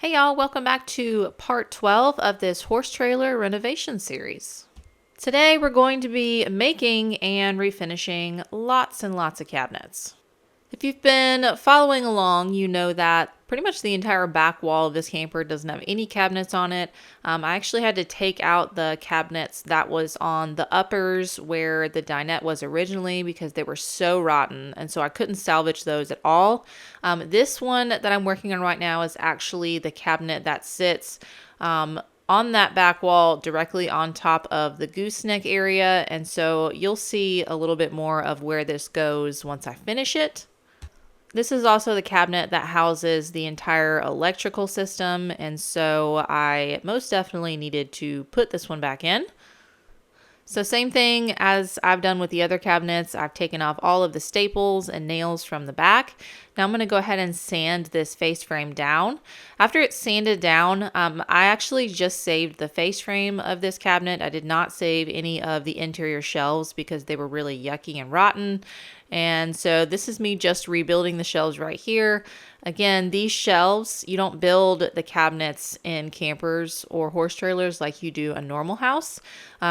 Hey y'all, welcome back to part 12 of this horse trailer renovation series. Today we're going to be making and refinishing lots and lots of cabinets. If you've been following along, you know that pretty much the entire back wall of this camper doesn't have any cabinets on it. I actually had to take out the cabinets that was on the uppers where the dinette was originally because they were so rotten, and so I couldn't salvage those at all. This one that I'm working on right now is actually the cabinet that sits on that back wall directly on top of the gooseneck area, and so you'll see a little bit more of where this goes once I finish it. This is also the cabinet that houses the entire electrical system, and so I most definitely needed to put this one back in. So same thing as I've done with the other cabinets, I've taken off all of the staples and nails from the back. Now I'm going to go ahead and sand this face frame down. After it's sanded down, I actually just saved the face frame of this cabinet. I did not save any of the interior shelves because they were really yucky and rotten. And so this is me just rebuilding the shelves right here. Again, these shelves, you don't build the cabinets in campers or horse trailers like you do a normal house.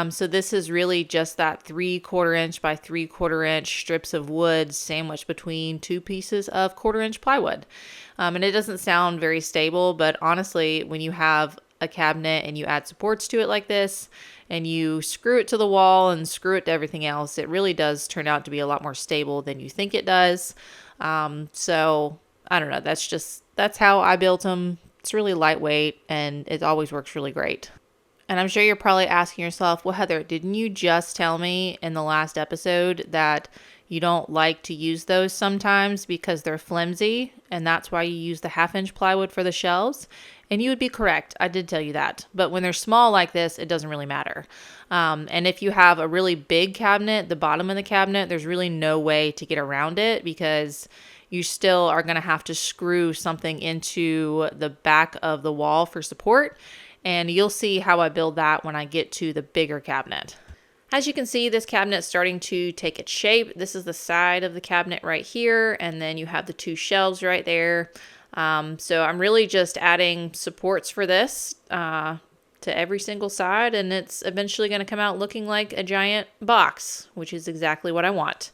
So this is really just that 3/4 inch by 3/4 inch strips of wood sandwiched between two pieces of 1/4 inch plywood. And it doesn't sound very stable, but honestly, when you have a cabinet and you add supports to it like this, and you screw it to the wall and screw it to everything else, it really does turn out to be a lot more stable than you think it does. So I don't know. That's how I built them. It's really lightweight and it always works really great. And I'm sure you're probably asking yourself, well, Heather, didn't you just tell me in the last episode that you don't like to use those sometimes because they're flimsy and that's why you use the 1/2 inch plywood for the shelves? And you would be correct. I did tell you that. But when they're small like this, it doesn't really matter. And if you have a really big cabinet, the bottom of the cabinet, there's really no way to get around it because you still are going to have to screw something into the back of the wall for support. And you'll see how I build that when I get to the bigger cabinet. As you can see, this cabinet's starting to take its shape. This is the side of the cabinet right here, and then you have the two shelves right there. So I'm really just adding supports for this to every single side, and it's eventually going to come out looking like a giant box, which is exactly what I want.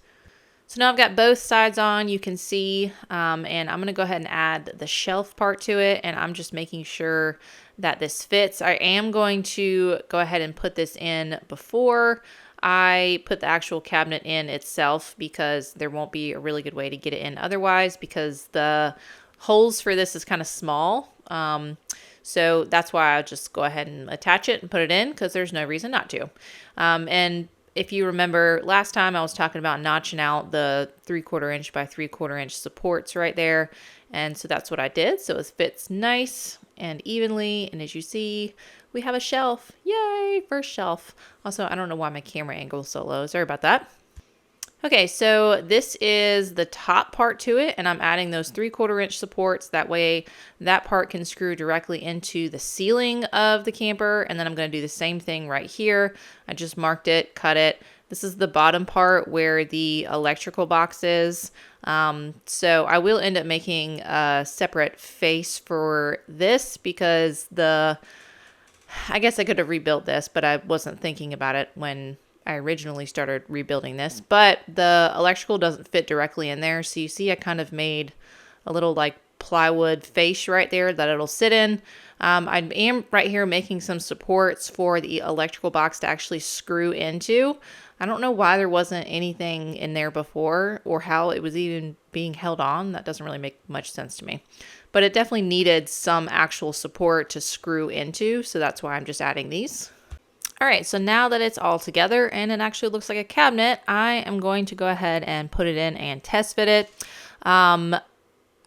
So now I've got both sides on, you can see, and I'm going to go ahead and add the shelf part to it, and I'm just making sure that this fits. I am going to go ahead and put this in before I put the actual cabinet in itself because there won't be a really good way to get it in otherwise because the holes for this is kind of small. So that's why I'll just go ahead and attach it and put it in because there's no reason not to. And if you remember last time I was talking about notching out the 3/4 inch by 3/4 inch supports right there. And so that's what I did. So it fits nice and evenly. And as you see, we have a shelf. Yay, first shelf. Also, I don't know why my camera angle is so low. Sorry about that. Okay, so this is the top part to it, and I'm adding those 3/4 inch supports. That way that part can screw directly into the ceiling of the camper, and then I'm going to do the same thing right here. I just marked it, cut it. This is the bottom part where the electrical box is. So I will end up making a separate face for this because I guess I could have rebuilt this, but I wasn't thinking about it when I originally started rebuilding this, but the electrical doesn't fit directly in there. So you see I kind of made a little like plywood face right there that it'll sit in. I am right here making some supports for the electrical box to actually screw into. I don't know why there wasn't anything in there before or how it was even being held on. That doesn't really make much sense to me. But it definitely needed some actual support to screw into, so that's why I'm just adding these. All right, so now that it's all together and it actually looks like a cabinet, I am going to go ahead and put it in and test fit it.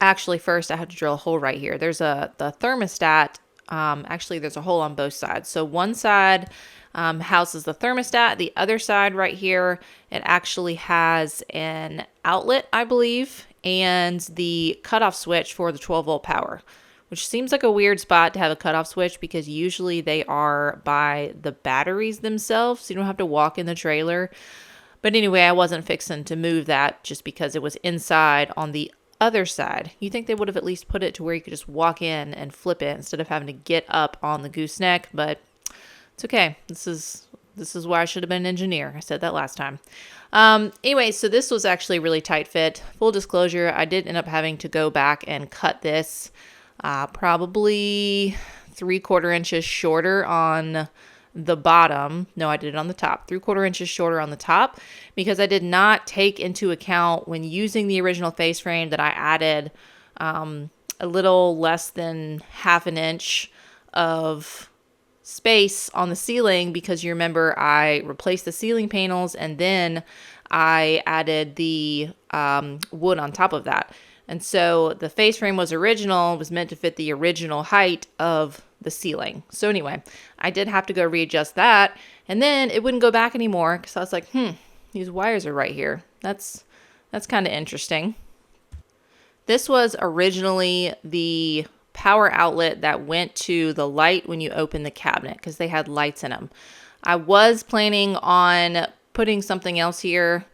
Actually, first I have to drill a hole right here. There's the thermostat. Actually, there's a hole on both sides. So one side houses the thermostat. The other side right here, it actually has an outlet, I believe, and the cutoff switch for the 12-volt power, which seems like a weird spot to have a cutoff switch because usually they are by the batteries themselves. So you don't have to walk in the trailer. But anyway, I wasn't fixing to move that just because it was inside on the other side. You think they would have at least put it to where you could just walk in and flip it instead of having to get up on the gooseneck, but it's okay. This is why I should have been an engineer. I said that last time. Anyway, so this was actually a really tight fit. Full disclosure, I did end up having to go back and cut this probably 3/4 inches shorter on the bottom. No, I did it on the top. 3/4 inches shorter on the top because I did not take into account when using the original face frame that I added a little less than 1/2 inch of space on the ceiling, because you remember I replaced the ceiling panels and then I added the wood on top of that. And so the face frame was meant to fit the original height of the ceiling. So anyway, I did have to go readjust that, and then it wouldn't go back anymore because I was like, these wires are right here. That's kind of interesting. This was originally the power outlet that went to the light when you open the cabinet because they had lights in them. I was planning on putting something else here,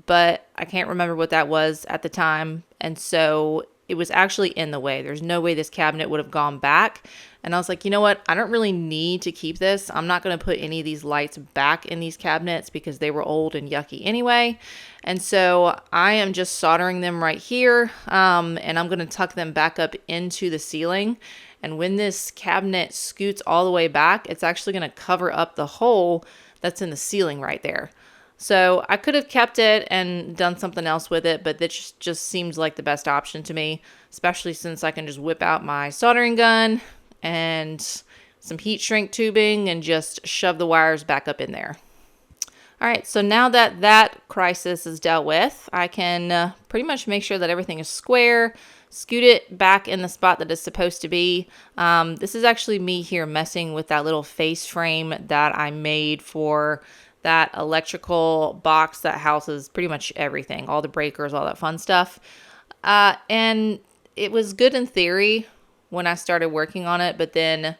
but I can't remember what that was at the time. And so it was actually in the way. There's no way this cabinet would have gone back. And I was like, you know what? I don't really need to keep this. I'm not going to put any of these lights back in these cabinets because they were old and yucky anyway. And so I am just soldering them right here. And I'm going to tuck them back up into the ceiling. And when this cabinet scoots all the way back, it's actually going to cover up the hole that's in the ceiling right there. So I could have kept it and done something else with it, but this just seems like the best option to me, especially since I can just whip out my soldering gun and some heat shrink tubing and just shove the wires back up in there. All right, so now that that crisis is dealt with, I can pretty much make sure that everything is square, scoot it back in the spot that it's supposed to be. This is actually me here messing with that little face frame that I made for that electrical box that houses pretty much everything, all the breakers, all that fun stuff. And it was good in theory when I started working on it, but then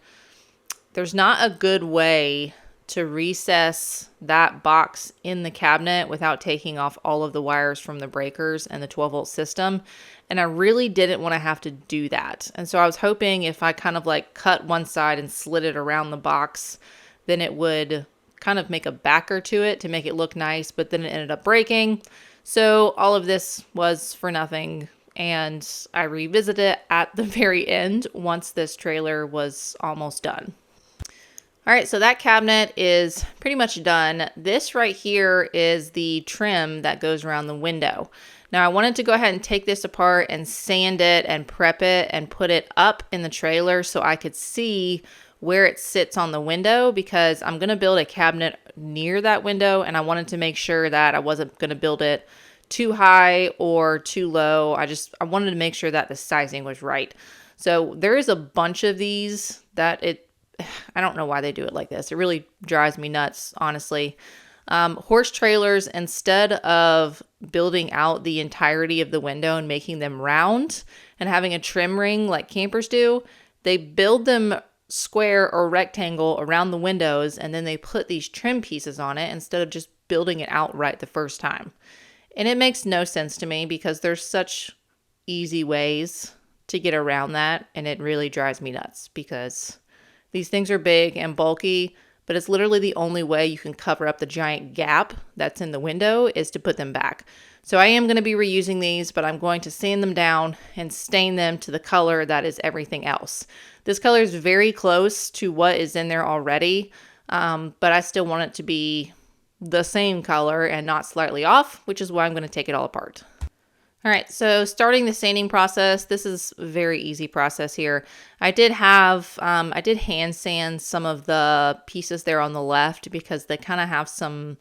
there's not a good way to recess that box in the cabinet without taking off all of the wires from the breakers and the 12-volt system. And I really didn't want to have to do that. And so I was hoping if I kind of like cut one side and slid it around the box, then it would kind of make a backer to it to make it look nice, but then it ended up breaking. So all of this was for nothing. And I revisited it at the very end once this trailer was almost done. All right, so that cabinet is pretty much done. This right here is the trim that goes around the window. Now I wanted to go ahead and take this apart and sand it and prep it and put it up in the trailer so I could see where it sits on the window, because I'm going to build a cabinet near that window and I wanted to make sure that I wasn't going to build it too high or too low. I wanted to make sure that the sizing was right. So there is a bunch of these that I don't know why they do it like this. It really drives me nuts, honestly. Horse trailers, instead of building out the entirety of the window and making them round and having a trim ring like campers do, they build them square or rectangle around the windows, and then they put these trim pieces on it instead of just building it outright the first time. And it makes no sense to me because there's such easy ways to get around that, and it really drives me nuts because these things are big and bulky, but it's literally the only way you can cover up the giant gap that's in the window is to put them back. So I am going to be reusing these, but I'm going to sand them down and stain them to the color that is everything else. This color is very close to what is in there already, but I still want it to be the same color and not slightly off, which is why I'm going to take it all apart. All right, so starting the sanding process, this is a very easy process here. I did hand sand some of the pieces there on the left because they kind of have some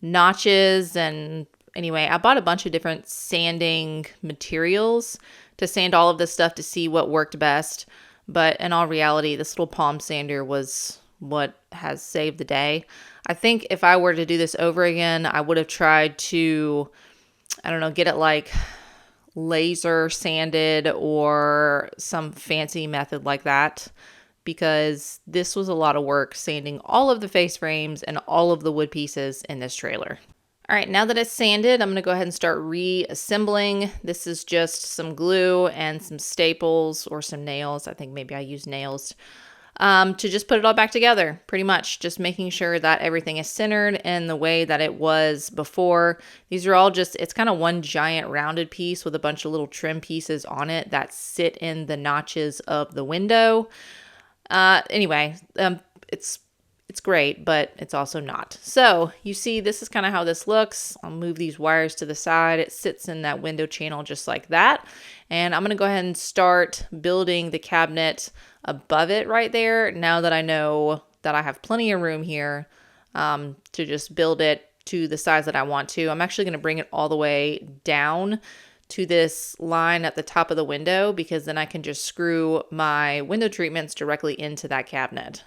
notches. And anyway, I bought a bunch of different sanding materials to sand all of this stuff to see what worked best. But in all reality, this little palm sander was what has saved the day. I think if I were to do this over again, I would have tried to, get it like laser sanded or some fancy method like that, because this was a lot of work sanding all of the face frames and all of the wood pieces in this trailer. All right, now that it's sanded, I'm going to go ahead and start reassembling. This is just some glue and some staples or some nails. I think maybe I use nails to just put it all back together, pretty much. Just making sure that everything is centered in the way that it was before. These are all just, it's kind of one giant rounded piece with a bunch of little trim pieces on it that sit in the notches of the window. Anyway, it's great, but it's also not. So you see, this is kind of how this looks. I'll move these wires to the side. It sits in that window channel just like that. And I'm going to go ahead and start building the cabinet above it right there. Now that I know that I have plenty of room here to just build it to the size that I want to. I'm actually going to bring it all the way down to this line at the top of the window, because then I can just screw my window treatments directly into that cabinet.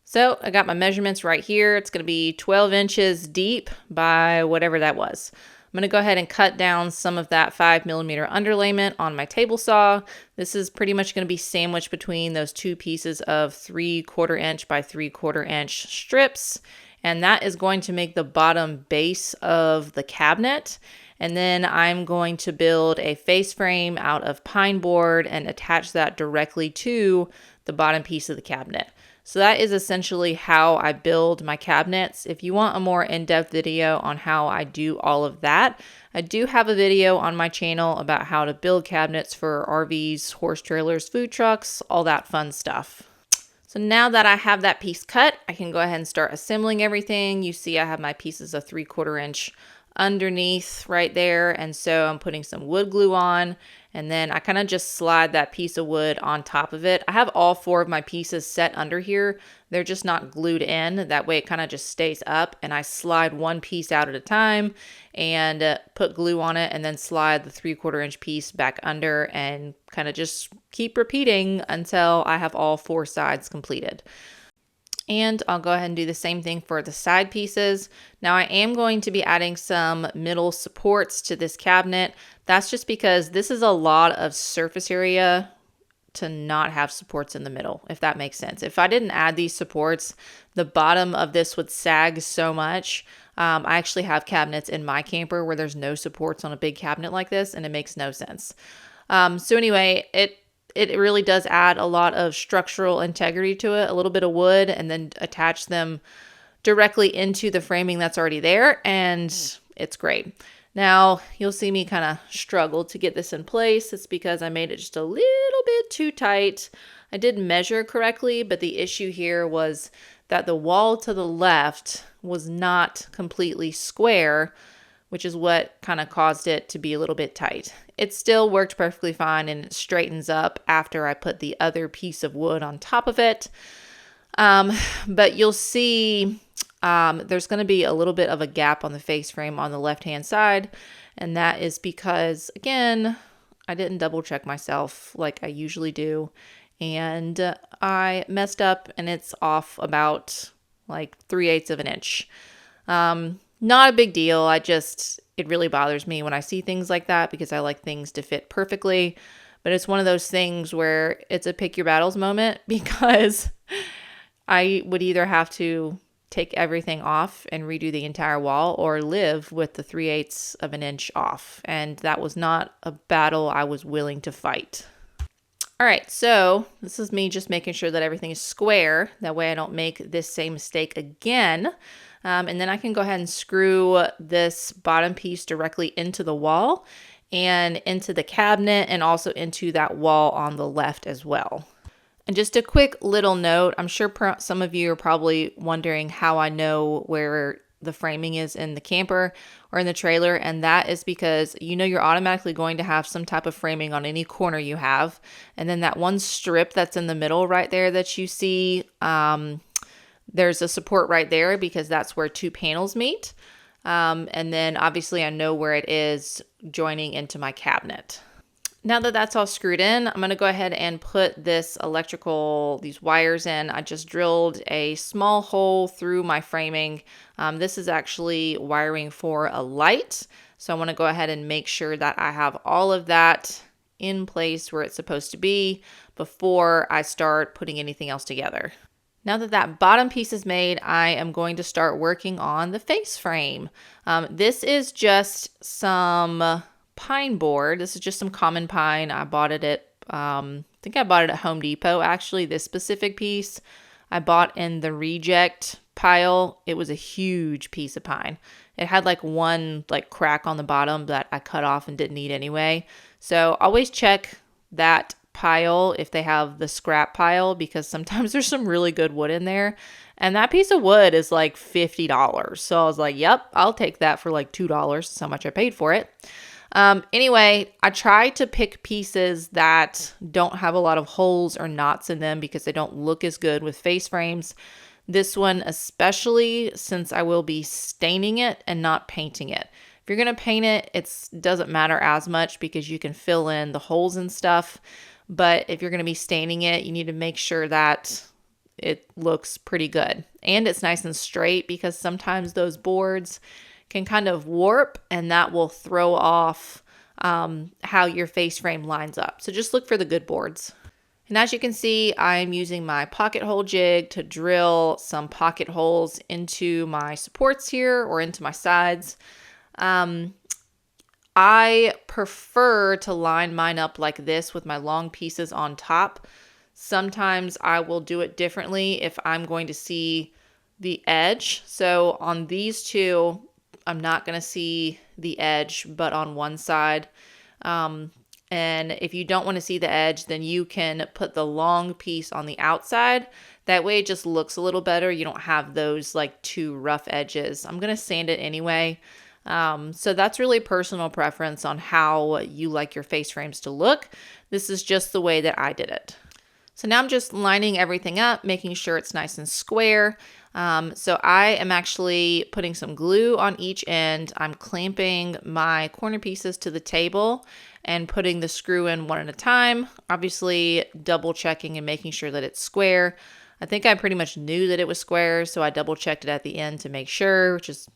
So I got my measurements right here. It's going to be 12 inches deep by whatever that was. I'm going to go ahead and cut down some of that 5mm underlayment on my table saw. This is pretty much going to be sandwiched between those two pieces of 3/4 inch by 3/4 inch strips. And that is going to make the bottom base of the cabinet. And then I'm going to build a face frame out of pine board and attach that directly to the bottom piece of the cabinet. So that is essentially how I build my cabinets. If you want a more in-depth video on how I do all of that, I do have a video on my channel about how to build cabinets for RVs, horse trailers, food trucks, all that fun stuff. So now that I have that piece cut, I can go ahead and start assembling everything. You see I have my pieces of 3/4 inch underneath right there, and so I'm putting some wood glue on, and then I kind of just slide that piece of wood on top of it. I have all 4 of my pieces set under here. They're just not glued in. That way it kind of just stays up, and I slide one piece out at a time and put glue on it, and then slide the 3/4 inch piece back under, and kind of just keep repeating until I have all 4 sides completed. And I'll go ahead and do the same thing for the side pieces. Now I am going to be adding some middle supports to this cabinet. That's just because this is a lot of surface area to not have supports in the middle, if that makes sense. If I didn't add these supports, the bottom of this would sag so much. I actually have cabinets in my camper where there's no supports on a big cabinet like this, and it makes no sense. So anyway, it really does add a lot of structural integrity to it, a little bit of wood, and then attach them directly into the framing that's already there, and it's great. Now, you'll see me kind of struggle to get this in place. It's because I made it just a little bit too tight. I did measure correctly, but the issue here was that the wall to the left was not completely square, which is what kind of caused it to be a little bit tight. It still worked perfectly fine, and it straightens up after I put the other piece of wood on top of it. But you'll see there's going to be a little bit of a gap on the face frame on the left-hand side, and that is because, again, I didn't double check myself like I usually do, and I messed up, and it's off about like 3/8 of an inch. Not a big deal. It really bothers me when I see things like that, because I like things to fit perfectly. But it's one of those things where it's a pick your battles moment, because I would either have to take everything off and redo the entire wall, or live with the 3/8 of an inch off. And that was not a battle I was willing to fight. All right, so this is me just making sure that everything is square. That way I don't make this same mistake again. And then I can go ahead and screw this bottom piece directly into the wall and into the cabinet, and also into that wall on the left as well. And just a quick little note, I'm sure some of you are probably wondering how I know where the framing is in the camper or in the trailer, and that is because you're automatically going to have some type of framing on any corner you have. And then that one strip that's in the middle right there that you see, there's a support right there, because that's where 2 panels meet. And then obviously I know where it is joining into my cabinet. Now that that's all screwed in, I'm going to go ahead and put these wires in. I just drilled a small hole through my framing. This is actually wiring for a light. So I want to go ahead and make sure that I have all of that in place where it's supposed to be before I start putting anything else together. Now that that bottom piece is made, I am going to start working on the face frame. This is just some pine board. This is just some common pine. I bought it at, I think I bought it at Home Depot, actually, this specific piece. I bought in the reject pile. It was a huge piece of pine. It had like one like crack on the bottom that I cut off and didn't need anyway. So always check that pile if they have the scrap pile, because sometimes there's some really good wood in there, and that piece of wood is like $50. So I was like, yep, I'll take that for like $2. That's how much I paid for it. Anyway, I try to pick pieces that don't have a lot of holes or knots in them because they don't look as good with face frames. This one especially, since I will be staining it and not painting it. If you're going to paint it, it doesn't matter as much because you can fill in the holes and stuff. But if you're going to be staining it, you need to make sure that it looks pretty good. And it's nice and straight, because sometimes those boards can kind of warp, and that will throw off how your face frame lines up. So just look for the good boards. And as you can see, I'm using my pocket hole jig to drill some pocket holes into my supports here, or into my sides. I prefer to line mine up like this with my long pieces on top. Sometimes I will do it differently if I'm going to see the edge. So on these two, I'm not going to see the edge, but on one side. And if you don't want to see the edge, then you can put the long piece on the outside. That way it just looks a little better. You don't have those like two rough edges. I'm going to sand it anyway. So that's really personal preference on how you like your face frames to look. This is just the way that I did it. So now I'm just lining everything up, making sure it's nice and square. So I am actually putting some glue on each end. I'm clamping my corner pieces to the table and putting the screw in one at a time, obviously double checking and making sure that it's square. I think I pretty much knew that it was square, so I double checked it at the end to make sure, which is,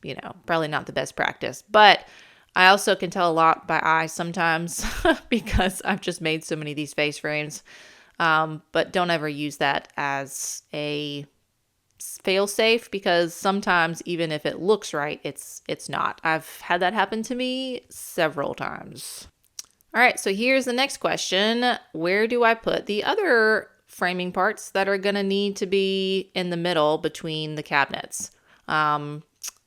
probably not the best practice. But I also can tell a lot by eye sometimes because I've just made so many of these face frames. But don't ever use that as a fail-safe, because sometimes even if it looks right, it's not. I've had that happen to me several times. All right, so here's the next question. Where do I put the other framing parts that are going to need to be in the middle between the cabinets? And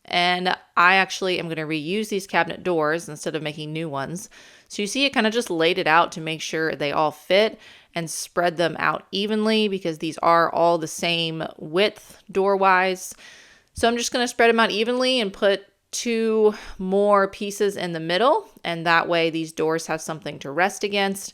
I actually am going to reuse these cabinet doors instead of making new ones. So you see it kind of just laid it out to make sure they all fit, and spread them out evenly, because these are all the same width door-wise. So I'm just going to spread them out evenly and put 2 more pieces in the middle, and that way these doors have something to rest against.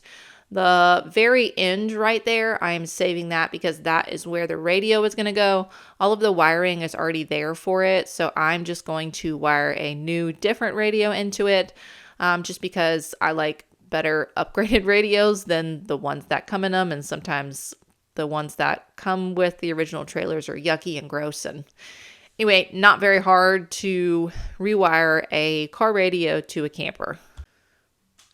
The very end right there, I am saving that because that is where the radio is going to go. All of the wiring is already there for it, so I'm just going to wire a new different radio into it, just because I like better upgraded radios than the ones that come in them, and sometimes the ones that come with the original trailers are yucky and gross. And anyway, not very hard to rewire a car radio to a camper.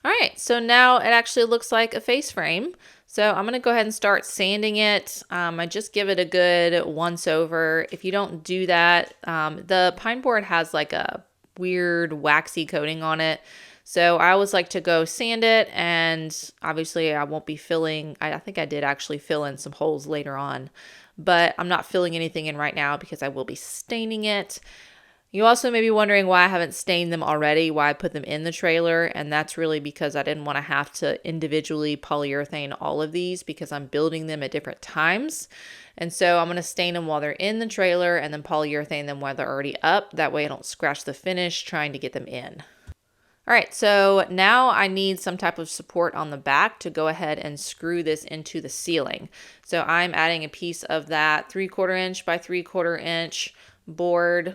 All right, so now it actually looks like a face frame. So I'm going to go ahead and start sanding it. I just give it a good once over. If you don't do that, the pine board has like a weird waxy coating on it. So I always like to go sand it, and obviously I won't be filling, I think I did actually fill in some holes later on, but I'm not filling anything in right now because I will be staining it. You also may be wondering why I haven't stained them already, why I put them in the trailer, and that's really because I didn't want to have to individually polyurethane all of these, because I'm building them at different times. And so I'm going to stain them while they're in the trailer and then polyurethane them while they're already up. That way I don't scratch the finish trying to get them in. All right, so now I need some type of support on the back to go ahead and screw this into the ceiling. So I'm adding a piece of that 3/4 inch by 3/4 inch board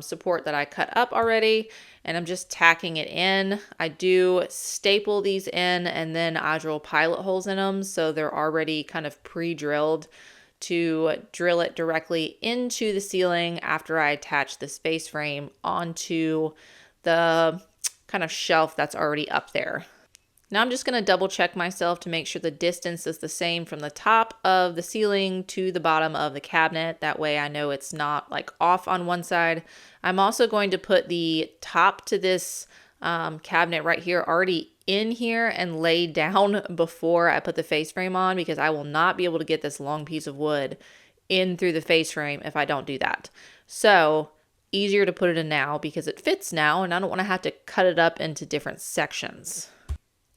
support that I cut up already, and I'm just tacking it in. I do staple these in, and then I drill pilot holes in them, so they're already kind of pre-drilled to drill it directly into the ceiling after I attach this face frame onto the kind of shelf that's already up there. Now I'm just going to double check myself to make sure the distance is the same from the top of the ceiling to the bottom of the cabinet. That way I know it's not like off on one side. I'm also going to put the top to this cabinet right here already in here and lay down before I put the face frame on, because I will not be able to get this long piece of wood in through the face frame if I don't do that. So easier to put it in now because it fits now and I don't want to have to cut it up into different sections.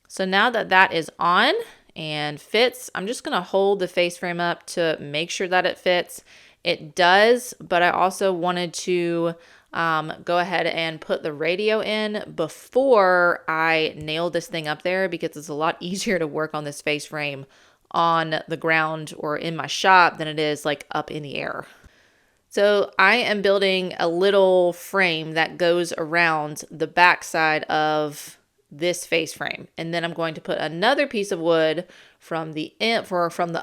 So now that that is on and fits, I'm just going to hold the face frame up to make sure that it fits. It does, but I also wanted to go ahead and put the radio in before I nail this thing up there, because it's a lot easier to work on this face frame on the ground or in my shop than it is like up in the air. So I am building a little frame that goes around the back side of this face frame, and then I'm going to put another piece of wood from the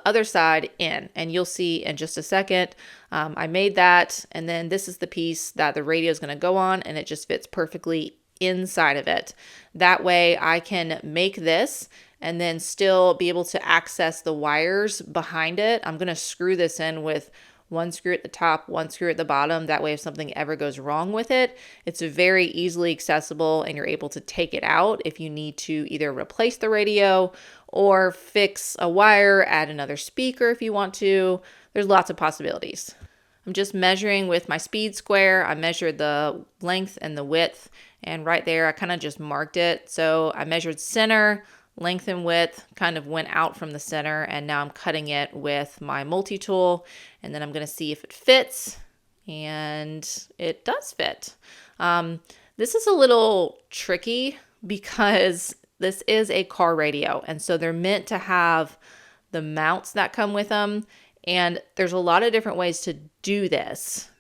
other side in, and you'll see in just a second. I made that, and then this is the piece that the radio is going to go on, and it just fits perfectly inside of it. That way I can make this and then still be able to access the wires behind it. I'm going to screw this in with one screw at the top, one screw at the bottom. That way if something ever goes wrong with it, it's very easily accessible and you're able to take it out if you need to either replace the radio or fix a wire, add another speaker if you want to. There's lots of possibilities. I'm just measuring with my speed square. I measured the length and the width, and right there I kind of just marked it. So I measured center, length and width, kind of went out from the center, and now I'm cutting it with my multi-tool, and then I'm going to see if it fits, and it does fit. This is a little tricky because this is a car radio, and so they're meant to have the mounts that come with them, and there's a lot of different ways to do this,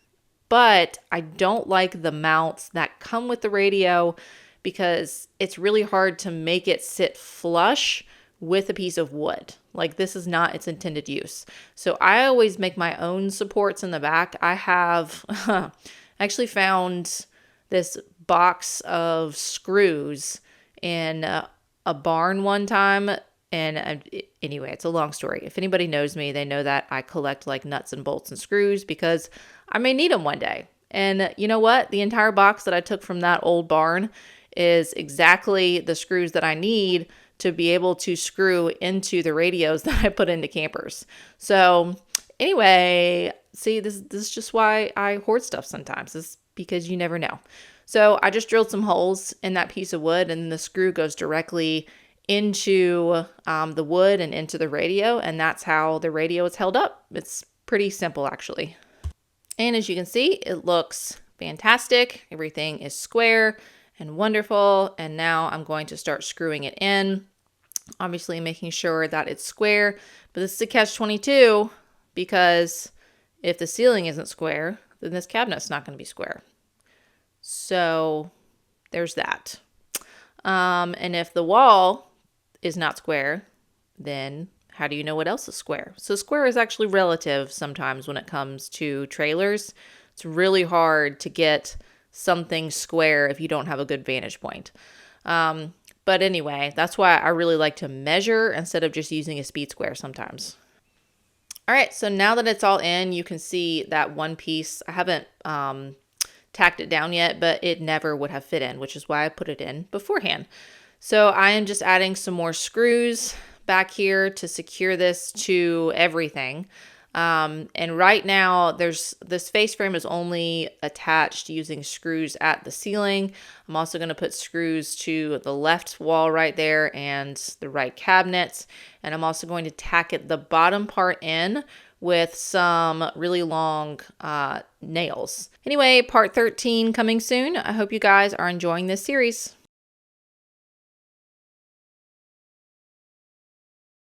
but I don't like the mounts that come with the radio because it's really hard to make it sit flush with a piece of wood. Like, this is not its intended use. So I always make my own supports in the back. I have actually found this box of screws in a barn one time. And anyway, it's a long story. If anybody knows me, they know that I collect like nuts and bolts and screws because I may need them one day. And you know what? The entire box that I took from that old barn is exactly the screws that I need to be able to screw into the radios that I put into campers. So anyway, see, this is just why I hoard stuff sometimes. It's because you never know. So I just drilled some holes in that piece of wood, and the screw goes directly into the wood and into the radio, and that's how the radio is held up. It's pretty simple, actually. And as you can see, it looks fantastic. Everything is square and wonderful. And now I'm going to start screwing it in, obviously making sure that it's square. But this is a catch-22, because if the ceiling isn't square, then this cabinet's not going to be square. So there's that. And if the wall is not square, then how do you know what else is square? So square is actually relative sometimes when it comes to trailers. It's really hard to get something square if you don't have a good vantage point. But anyway, that's why I really like to measure instead of just using a speed square sometimes. All right, so now that it's all in, you can see that one piece, I haven't tacked it down yet, but it never would have fit in, which is why I put it in beforehand. So I am just adding some more screws back here to secure this to everything. And right now this face frame is only attached using screws at the ceiling. I'm also going to put screws to the left wall right there and the right cabinets. And I'm also going to tack the bottom part in with some really long nails. Anyway, part 13 coming soon. I hope you guys are enjoying this series.